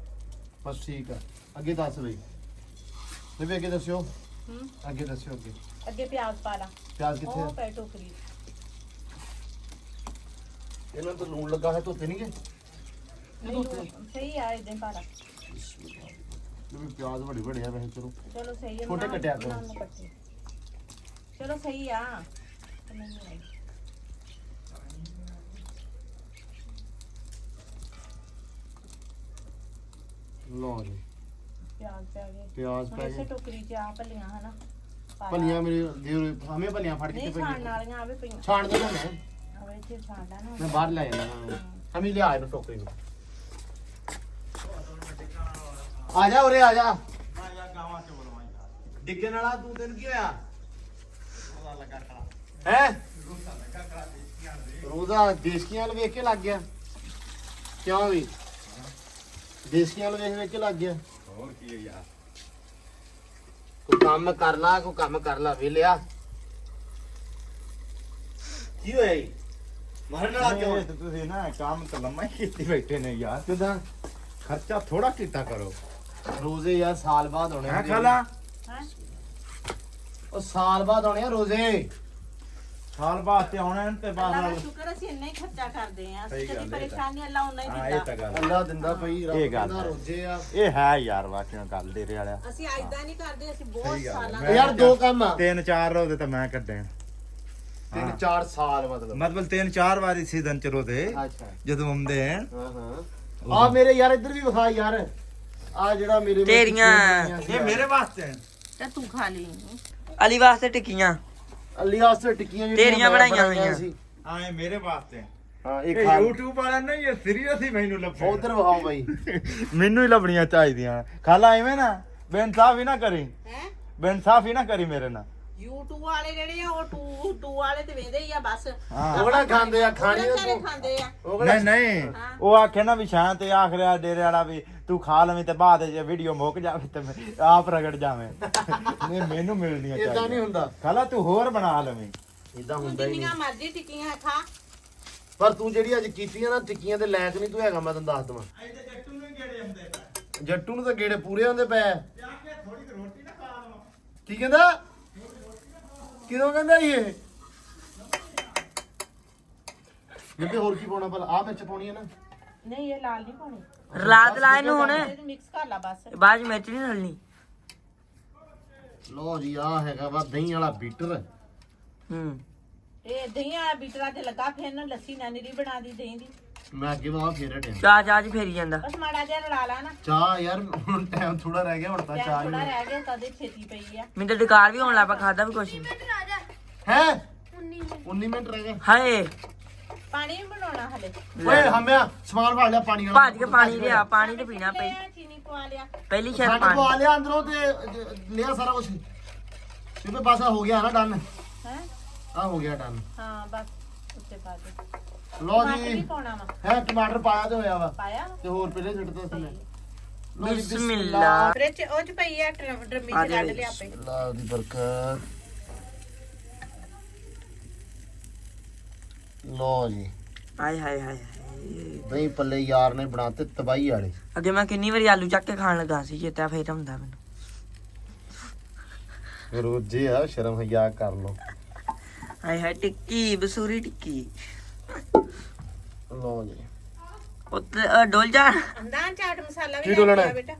ਬਸ ਠੀਕ ਆ। ਅੱਗੇ ਦੱਸ ਬਈ। ਬੇਬੇ ਅੱਗੇ ਦੱਸਿਓ ਹੂੰ ਅੱਗੇ ਦੱਸਿਓ ਅੱਗੇ ਅੱਗੇ ਪਿਆਜ਼ ਪਾ ਲਾ ਪਿਆਜ਼ ਕਿੱਥੇ ਉਹ ਆ? ਪੈ ਟੋਕਰੀ ਇਹਨਾਂ ਤੋਂ ਲੂਣ ਲੱਗਾ ਹੈ ਧੋਤੇ ਨਹੀਂ ਗਏ ਨਹੀਂ ਸਹੀ ਆ ਇਦਾਂ ਪਾ ਲਾ ਬੇਬੇ ਪਿਆਜ਼ ਵੱਡੇ ਵੱਡੇ ਆ ਵੈਸੇ ਚਲੋ ਚਲੋ ਸਹੀ ਹੈ ਛੋਟੇ ਕੱਟਿਆ ਕਰੋ। ਬਣਾਉਣ ਨੂੰ ਕੱਟੇ। ਚਲੋ ਸਹੀ ਆ ਨਹੀਂ ਆਈ। ਲਓ ਜੀ ਪਿਆਜ਼ ਪੈ ਗਏ ਪਿਆਜ਼ ਹੁਣ ਪੈ ਇਸੇ ਗਏ ਟੋਕਰੀ 'ਚ ਆ ਭੱਲੀਆਂ ਹਨਾ ਪਾ ਲਾ। ਭਲੀਆਂ ਮੇਰੇ ਦਿਓ ਹਮੇ ਭਲੀਆਂ ਫੜ ਕੇ ਨਹੀਂ ਤੇ ਛਾਣਨ ਵਾਲੀਆਂ ਆਵੇ ਪਈਆਂ ਛਾਣ ਦੇ ਮੈਂ ਆਵੇ ਇੱਥੇ ਛਾਣ ਲੈ ਨਾ ਮੈਂ ਬਾਹਰ ਲੈ ਜਾਣਾ ਹਮੇ ਲਿਆ ਇਹਨੂੰ ਟੋਕਰੀ ਨੂੰ ਆ ਜਾ ਉਰੇ ਆ ਜਾ ਮੈਂ ਯਾਰ ਗਾਵਾਂ ਚ ਬਲਵਾਂ ਯਾਰ ਡਿੱਗਣ ਵਾਲਾ ਤੂੰ ਤੈਨੂੰ ਕੀ ਹੋਇਆ ਉਹਦਾ ਲੱਗਾ ਖੜਾ ਹੈ ਲੱਗਾ ਖੜਾ ਦੇਸੀਆਂ ਦੇ ਰੋਜ਼ਾ ਦੇਸਕੀਆਂ ਵਾਲ ਵੇਖ ਕੇ ਲੱਗ ਗਿਆ ਕਿਉਂ ਵੀ ਦੇਸਕੀਆਂ ਵਾਲ ਵੇਖ ਕੇ ਲੱਗ ਗਿਆ ਹੋਰ ਕੀ ਹੈ ਯਾਰ ਕੋਈ ਕੰਮ ਕਰ ਲਾ ਵੇਲਿਆ ਕੀ ਹੋਇਆ ਜੀ ਮਰਨ ਵਾਲਾ ਕਿਉਂ ਇਹ ਤਾਂ ਤੁਸੀਂ ਨਾ ਕੰਮ ਤਾਂ ਲੰਮਾ ਹੀ ਕੀਤੀ ਬੈਠੇ ਨੇ ਯਾਰ ਕਿਦਾਂ ਖਰਚਾ ਥੋੜਾ ਕੀਤਾ ਕਰੋ ਰੋਜ਼ੇ ਯਾਰ ਸਾਲ ਬਾਅਦ ਹੋਣੇ ਹੈ ਖਾਲਾ ਹੈ ਉਹ ਸਾਲ ਬਾਅਦ ਹੋਣੇ ਆ ਰੋਜ਼ੇ ਸਾਲ ਬਾਅਦ ਤੇ ਆਉਣਾ ਤੇ ਅੱਲਾ ਦਾ ਬਾਅਦ ਸ਼ੁਕਰ ਅਸੀਂ ਇੰਨਾ ਹੀ ਖਰਚਾ ਕਰਦੇ ਆਂ ਸਹੀ ਅਸੀਂ ਗੱਲ ਕਦੀ ਹੈ ਇਹ ਤਾਂ। ਪਰੇਸ਼ਾਨੀ ਅੱਲਾ ਉਹਨਾਂ ਹੀ ਹਾਂ ਇਹ ਦਿੰਦਾ ਤਾਂ ਗੱਲ ਅੱਲਾ ਦਿੰਦਾ ਪਈ ਰੱਬ ਇਹ ਗੱਲ ਕਹਿੰਦਾ ਹੈ। ਰੋਜ਼ੇ ਆ ਇਹ ਹੈ ਯਾਰ ਵਾਕਿਆ ਗੱਲ ਡੇਰੇ ਵਾਲਿਆ ਅਸੀਂ ਐਦਾਂ ਨਹੀਂ ਕਰਦੇ ਅਸੀਂ ਬਹੁਤ ਸਹੀ ਗੱਲ ਹੈ। ਸਾਲਾਂ ਮੈਂ- ਯਾਰ ਦੋ ਕੰਮ ਆ 3-4 ਰੋਦੇ ਤਾਂ ਮੈਂ ਕੱਢੇ 3-4 ਸਾਲ ਮਤਲਬ ਮਤਲਬ 3-4 ਵਾਰੀ ਸੀਜ਼ਨ ਚ ਰੋਦੇ ਅੱਛਾ ਜਦੋਂ ਆਉਂਦੇ ਆ ਹਾਂ ਹਾਂ ਆ ਮੇਰੇ ਯਾਰ ਇੱਧਰ ਵੀ ਵਿਖਾ ਯਾਰ ਆ ਜਿਹੜਾ ਮੇਰੇ ਵਿੱਚ ਤੇਰੀਆਂ। ਸੀ। ਇਹ ਮੇਰੇ ਵਾਸਤੇ ਤੇ ਤੂੰ ਖਾ ਲਈ ਅਲੀ ਵਾਸਤੇ ਟਿੱਕੀਆਂ ਅਲੀ ਵਾਸਤੇ ਟਿੱਕੀਆਂ ਜਿਹੜੀਆਂ ਤੇਰੀਆਂ ਮੈਂ ਬਣਾਈਆਂ ਬਣਾਈਆਂ ਹੋਈਆਂ। ਸੀ। ਹਾਂ ਇਹ ਮੇਰੇ ਵਾਸਤੇ ਹਾਂ ਇਹ ਇਹ ਖਾ YouTube ਵਾਲਾ ਨਹੀਂ ਇਹ ਸੀਰੀਅਸ ਹੀ ਮੈਨੂੰ ਲੱਭੇ ਉਧਰ ਵਿਖਾਓ ਬਾਈ ਮੈਨੂੰ ਹੀ ਲੱਭਣੀਆਂ ਚਾਹੀਦੀਆਂ ਖਾਲਾ ਐਵੇਂ ਨਾ ਬੇਇਨਸਾਫ ਹੀ ਨਾ ਕਰੀ ਹੈ ਬੇਇਨਸਾਫ ਹੀ ਨਾ ਕਰੀ ਮੇਰੇ ਨਾਲ YouTube ਵਾਲੇ ਜਿਹੜੇ ਆ ਉਹ ਟੂ ਵਾਲੇ ਤੇ ਵੇਂਦੇ ਹੀ ਆ ਬਸ ਹਾਂ ਉਹ ਕਿਹੜਾ ਖਾਂਦੇ ਆ ਖਾਣੀ ਉਹਨਾਂ ਉਹ ਸਾਰੇ ਖਾਂਦੇ ਆ ਉਹ ਕਿਹੜਾ ਨਹੀਂ ਨਹੀਂ ਹਾਂ। ਉਹ ਆਖੇ ਨਾ ਵੀ ਸ਼ਾਂਤ ਤੇ ਆਖਰਿਆ ਡੇਰੇ ਵਾਲਾ ਵੀ ਤੂੰ ਖਾ ਲਵੇਂ ਤੇ ਬਾਅਦ ਜੇ ਵੀਡੀਓ ਮੁੱਕ ਜਾਵੇ ਤੇ ਮੈਂ ਆਪ ਰਗੜ ਜਾਵੇਂ ਨਹੀਂ ਮੈਨੂੰ ਮਿਲਣੀਆਂ ਇਦਾਂ ਨਹੀਂ ਚਾਹੀਦੀਆਂ ਹੁੰਦਾ ਖਾਲਾ ਤੂੰ ਹੋਰ ਬਣਾ ਲਵੇਂ ਇਦਾਂ ਤੂੰ ਹੁੰਦਾ ਹੀ ਨਹੀਂ ਜਿੰਨੀਆਂ ਮਰਜ਼ੀ ਟਿੱਕੀਆਂ ਖਾ ਪਰ ਤੂੰ ਜਿਹੜੀ ਅੱਜ ਕੀਤੀਆਂ ਨਾ ਟਿੱਕੀਆਂ ਦੇ ਲਾਇਕ ਨਹੀਂ ਤੂੰ ਹੈਗਾ ਮੈਂ ਤੈਨੂੰ ਦੱਸ ਦਵਾਂ ਜੱਟੂ ਨੂੰ ਤਾਂ ਗੇੜੇ ਪੂਰੇ ਹੁੰਦੇ ਪਏ ਆ। ਕੀ ਕਹਿੰਦਾ ਕਿਦੋਂ ਕਹਿੰਦਾ ਸੀ ਇਹ ਜਿੱਤੇ ਹੋਰ ਕੀ ਪਾਉਣਾ ਭਲਾ ਆ ਵਿੱਚ ਪਾਉਣੀ ਹੈ ਨਾ ਨਹੀਂ ਇਹ ਲਾਲ ਨਹੀਂ ਪਾਉਣੀ ਰਾਤ ਲਾਏ ਨੂੰ ਹੁਣ ਮਿਕਸ ਕਰ ਲਾ ਬਸ ਬਾਅਦ ਚ ਮਿਰਚ ਨਹੀਂ ਡਲਣੀ ਲੋ ਜੀ ਆ ਹੈਗਾ ਵਾ ਦਹੀਂ ਵਾਲਾ ਬੀਟਰ ਹੂੰ ਇਹ ਦਹੀਂ ਆ ਬੀਟਰਾਂ ਤੇ ਲੱਗਾ ਫਿਰ ਨਾ ਲੱਸੀ ਨਾ ਨਿਰੀ ਬਣਾ ਦੀ ਦਹੀਂ ਦੀ ਮੈਂ ਅੱਗੇ ਵਾ ਫੇਰਟ ਹੈ ਚਾਹ ਚਾਹ ਚ ਫੇਰੀ ਜਾਂਦਾ ਬਸ ਮਾੜਾ ਜਿਹਾ ਰਲਾ ਲਾ ਨਾ ਚਾਹ ਯਾਰ ਹੁਣ ਟਾਈਮ ਥੋੜਾ ਰਹਿ ਗਿਆ ਹੁਣ ਤਾਂ ਚਾਹ ਥੋੜਾ ਹੀ ਰਹਿ ਗਿਆ ਤਦੇ ਛੇਤੀ ਪਈ ਆ ਮੈਨੂੰ ਤਾਂ ਡਕਾਰ ਵੀ ਹੋਣ ਲੱਗ ਪਿਆ ਖਾਦਾ ਵੀ ਕੁਛ ਨਹੀਂ ਹੈ 19 19 ਮਿੰਟ ਰਹਿ ਗਏ ਹਾਏ ਪਾਣੀ ਵੀ ਬਣਾਉਣਾ ਹਲੇ ਓਏ ਹਮਿਆ ਸਮਾਨ ਫੜ ਲਿਆ ਪਾਣੀ ਵਾਲਾ ਭੱਜ ਕੇ ਪਾਣੀ ਲਿਆ ਪਾਣੀ ਤੇ ਪੀਣਾ ਪਈ ਲਿਆ, ਚੀਨੀ ਪਵਾ ਲਿਆ ਪਹਿਲੀ ਸ਼ਾਇਦ ਖੰਡ ਪਾਣੀ ਪਵਾ ਲਿਆ ਅੰਦਰੋਂ ਤੇ ਲਿਆ ਸਾਰਾ ਕੁਝ ਤੇ ਬਸ ਆ ਹੋ ਗਿਆ ਨਾ ਡਨ ਹੈ ਆ ਹੋ ਗਿਆ ਡਨ ਹਾਂ ਬਸ ਉੱਤੇ ਪਾ ਦੇ ਲੋ ਟਮਾਟਰ ਵੀ ਜੀ ਪਾਉਣਾ ਵਾ ਹੈ ਟਮਾਟਰ ਪਾਇਆ ਤੇ ਹੋਇਆ ਵਾ ਪਾਇਆ ਤੇ ਹੋਰ ਪਹਿਲੇ ਛੱਡਦਾ ਥੱਲੇ ਲਓ ਜੀ, ਬਿਸਮਿਲ੍ਲਾ। ਫ੍ਰਿਜ ਉਹ ਚ ਪਈ ਆ ਡਰਮੀ ਚ ਕੱਢ ਲਿਆ ਆਪੇ ਅੱਲਾਹ ਦੀ ਬਰਕਤ ਲੋ ਜੀ ਹਾਏ ਹਾਏ ਹਾਏ ਹਾਏ। ਦਹੀਂ ਪੱਲੇ ਯਾਰ ਨੇ ਬਣਾਤੇ ਤਬਾਈ ਵਾਲੇ ਅੱਗੇ ਮੈਂ ਕਿੰਨੀ ਵਾਰੀ ਆਲੂ ਚੱਕ ਕੇ ਖਾਣ ਲੱਗਾ ਸੀ ਚੇਤਾ ਫੇਰ ਹੁੰਦਾ ਮੈਨੂੰ ਰੋਜੇ ਆ ਸ਼ਰਮ ਹਿਆ ਕਰ ਲੋ ਹਾਏ ਹਾਏ ਟਿੱਕੀ ਬਸੂਰੀ ਟਿੱਕੀ ਲੋ ਜੀ ਉੱਤੇ ਡੋਲ ਜਾ ਅੰਦਾਂ ਚਾਟ ਮਸਾਲਾ ਕੀ ਵੀ ਡੋਲਣਾ ਲਿਆ ਹੈ? ਬੇਟਾ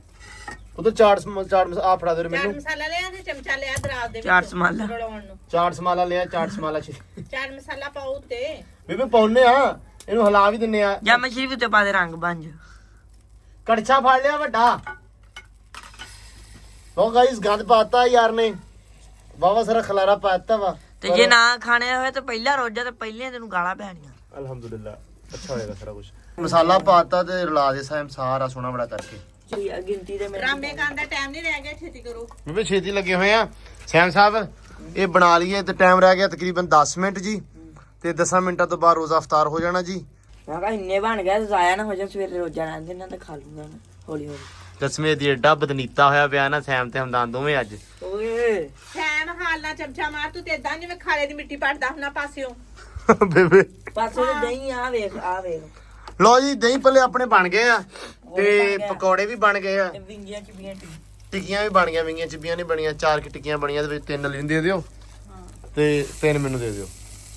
ਉਧਰ ਚਾਟ ਆ ਫੜਾ ਦੇ ਚਾਟ ਮੈਨੂੰ ਮਸਾਲਾ ਲਿਆ ਤੇ ਚਮਚਾ ਲਿਆ ਦਰਾਜ਼ ਦੇ ਚਾਟ ਮਸਾਲਾ। ਰਲਾਉਣ ਨੂੰ ਚਾਟ ਸਮਾਲਾ ਲਿਆ ਚਾਟ ਸਮਾਲਾ ਚ ਚਾਟ ਮਸਾਲਾ ਪਾਓ ਉੱਤੇ ਬੇਬੇ ਪਾਉਨੇ ਆ ਇਹਨੂੰ ਹਿਲਾ ਵੀ ਦਿੰਨੇ ਆ ਜਾਂ ਮਛਲੀ ਵੀ ਉੱਤੇ ਪਾ ਦੇ ਰੰਗ ਬਣ ਜਾ ਕੜਛਾ ਫੜ ਲਿਆ ਵੱਡਾ ਲੋ ਗਾਇਸ ਗੰਦ ਪਾਤਾ ਯਾਰ ਨੇ ਵਾਵਾ ਸਾਰਾ ਖਲਾਰਾ ਪਾਤਾ ਵਾ ਤੇ ਜੇ ਨਾ ਖਾਣੇ ਹੋਏ ਤਾਂ ਪਹਿਲਾ ਰੋਜਾ ਤੇ ਪਹਿਲੇ ਤੈਨੂੰ ਗਾਲਾਂ ਪੈਣੀਆਂ ਅਲਹਮਦੁਲਿਲਾ ਅੱਛਾ ਹੋਏਗਾ ਸਾਰਾ ਕੁਝ ਮਸਾਲਾ ਪਾਤਾ ਤੇ ਰਲਾ ਦੇ ਸਾਇਮ ਸਾਰਾ ਸੋਹਣਾ ਬੜਾ ਕਰਕੇ ਚਲੀ ਗਿਣਤੀ ਦੇ ਡਰਾਮੇ ਕਰਨ ਦਾ ਟਾਈਮ ਨਹੀਂ ਰਹਿ ਗਿਆ ਛੇਤੀ ਕਰੋ ਬੇਬੇ ਛੇਤੀ ਲੱਗੇ ਹੋਏ ਆ ਸੈਮ ਸਾਹਿਬ ਇਹ ਬਣਾ ਲਈਏ ਤੇ ਟਾਈਮ ਰਹਿ ਗਿਆ ਤਕਰੀਬਨ 10 ਮਿੰਟ ਜੀ ਤੇ 10 ਮਿੰਟਾਂ ਤੋਂ ਬਾਅਦ ਰੋਜ਼ਾ ਇਫਤਾਰ ਹੋ ਜਾਣਾ ਜੀ ਮੈਂ ਕਿਹਾ ਇੰਨੇ ਬਣ ਗਏ ਤੇ ਜ਼ਾਇਆ ਨਾ ਹੋ ਜਾਣ ਸਵੇਰੇ ਰੋਜਾ ਰਹਿੰਦੇ ਨਾ ਤਾਂ ਖਾ ਲੂੰਗਾ ਮੈਂ ਹੌਲੀ ਹੌਲੀ ਦਸਵੇਂ ਦੀ ਏਡਾ ਬਦਨੀਤਾ ਹੋਇਆ ਪਿਆ ਨਾ ਸੈਮ ਤੇ ਹਮਦਾਨ ਦੋਵੇਂ ਅੱਜ ਓਏ ਸੈਮ ਹਾਲ ਨਾਲ ਚਮਚਾ ਮਾਰ ਤੂੰ ਤੇ ਇਦਾਂ ਜਿਵੇਂ ਖਾਲੇ ਦੀ ਮਿੱਟੀ ਪੜਦਾ ਹੁਣਾ ਪਾਸਿਓ ਬੇਬੇ ਪਾਸੇ ਤੇ ਦਹੀਂ ਆ ਵੇਖ ਲੋ ਜੀ ਦਹੀਂ ਭੱਲੇ ਆਪਣੇ ਬਣ ਗਏ ਆ ਤੇ ਪਕੌੜੇ ਵੀ ਬਣ ਗਏ ਆ ਤੇ ਵਿੰਗੀਆਂ ਚ ਬੀਆਂ ਟੀ ਟਿੱਕੀਆਂ ਵੀ ਬਣ ਗਈਆਂ ਵਿੰਗੀਆਂ ਚਿੱਬੀਆਂ ਨਹੀਂ ਬਣੀਆਂ 4 ਕਿ ਟਿੱਕੀਆਂ ਬਣੀਆਂ ਦੇ ਵਿੱਚ 3 ਲੈਣ ਦੇ ਦਿਓ ਤੇ 3 ਮੈਨੂੰ ਦੇ ਦਿਓ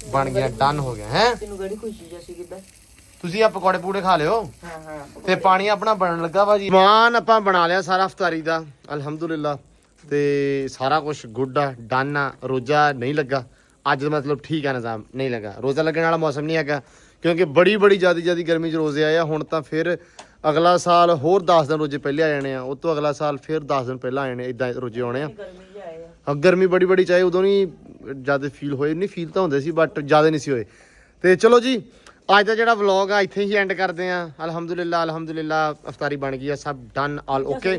ਬਣ ਗਿਆ ਡਨ ਹੋ ਗਿਆ ਹੈ ਤੈਨੂੰ ਕਿਹੜੀ ਖੁਸ਼ੀ ਜੱਸੀ ਕਿੱਦਾਂ ਤੁਸੀਂ ਆ ਪਕੌੜੇ ਪੂੜੇ ਖਾ ਲਿਓ ਹਾਂ ਹਾਂ ਤੇ ਪਾਣੀ ਆਪਣਾ ਬਣਨ ਲੱਗਾ ਵਾ ਜੀ ਸਮਾਨ ਆਪਾਂ ਬਣਾ ਲਿਆ ਸਾਰਾ ਇਫਤਾਰੀ ਦਾ ਅਲਹਮਦੁਲਿਲਾ ਤੇ ਸਾਰਾ ਕੁਝ ਗੁੱਡ ਆ ਡਨ ਆ ਰੋਜ਼ਾ ਨਹੀਂ ਲੱਗਾ ਅੱਜ ਮਤਲਬ ਠੀਕ ਆ ਨਿਜ਼ਾਮ ਨਹੀਂ ਲੱਗਾ ਰੋਜ਼ਾ ਲੱਗਣ ਵਾਲਾ ਮੌਸਮ ਨਹੀਂ ਹੈਗਾ ਕਿਉਂਕਿ ਬੜੀ ਜ਼ਿਆਦਾ ਗਰਮੀ 'ਚ ਰੋਜ਼ੇ ਆਏ ਆ ਹੁਣ ਤਾਂ ਫਿਰ ਅਗਲਾ ਸਾਲ ਹੋਰ 10 ਦਿਨ ਰੋਜ਼ੇ ਪਹਿਲੇ ਆ ਜਾਣੇ ਆ ਉਹ ਤੋਂ ਅਗਲਾ ਸਾਲ ਫਿਰ 10 ਦਿਨ ਪਹਿਲਾਂ ਆ ਜਾਣੇ ਇਦਾਂ ਰੋਜ਼ੇ ਆਉਣੇ ਆ ਗਰਮੀ ਚ ਆਏ ਆ ਗਰਮੀ ਬੜੀ ਚਾਹੇ ਉਦੋਂ ਨਹੀਂ ਜ਼ਿਆਦਾ ਫੀਲ ਹੋਏ ਨਹੀਂ ਫੀਲ ਤਾਂ ਹੁੰਦੇ ਸੀ ਬਟ ਜ਼ਿਆਦਾ ਨਹੀਂ ਸੀ ਹੋਏ ਤੇ ਚਲੋ ਜੀ ਅੱਜ ਦਾ ਜਿਹੜਾ ਵਲੌਗ ਆ ਇੱਥੇ ਹੀ ਐਂਡ ਕਰਦੇ ਆ ਅਲਹਮਦੁਲਿਲਾ ਇਫਤਾਰੀ ਬਣ ਗਈ ਆ ਸਭ ਡਨ ਆਲ ਓਕੇ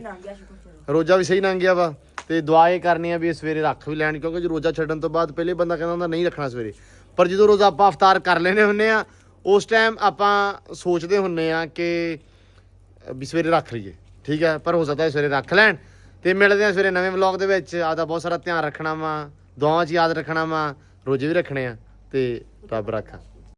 ਰੋਜ਼ਾ ਵੀ ਸਹੀ ਲੰਘ ਗਿਆ ਵਾ ਤੇ ਦੁਆ ਇਹ ਕਰਨੀ ਆ ਵੀ ਸਵੇਰੇ ਰੱਖ ਵੀ ਲੈਣ ਕਿਉਂਕਿ ਜੇ ਰੋਜ਼ਾ ਛੱਡਣ ਤੋਂ ਬਾਅਦ ਪਹਿਲੇ ਬੰਦਾ ਕਹਿੰਦਾ ਹੁੰਦਾ ਨਹੀਂ ਰੱਖਣਾ ਸਵੇਰੇ ਪਰ ਜਦੋਂ ਰੋਜ਼ਾ ਆਪਾਂ ਇਫਤਾਰ ਕਰ ਲੈਨੇ ਹੁੰਨੇ ਆ ਉਸ ਟਾਈਮ ਆਪਾਂ ਸੋਚਦੇ ਹੁੰਨੇ ਆ ਕਿ ਵੀ ਸਵੇਰੇ ਰੱਖ ਲਈਏ ਠੀਕ ਹੈ ਪਰ ਹੋ ਸਕਦਾ ਸਵੇਰੇ ਰੱਖ ਲੈਣ ਤੇ ਮਿਲਦੇ ਆ ਸਵੇਰੇ ਨਵੇਂ ਵਲੌਗ ਦੇ ਵਿੱਚ ਆਪਦਾ ਬਹੁਤ ਸਾਰਾ ਧਿਆਨ ਰੱਖਣਾ ਵਾ ਦੁਆਵਾਂ 'ਚ ਯਾਦ ਰੱਖਣਾ ਵਾ ਰੋਜ਼ੇ ਵੀ ਰੱਖਣੇ ਆ ਤੇ ਰੱਬ ਰੱਖਾ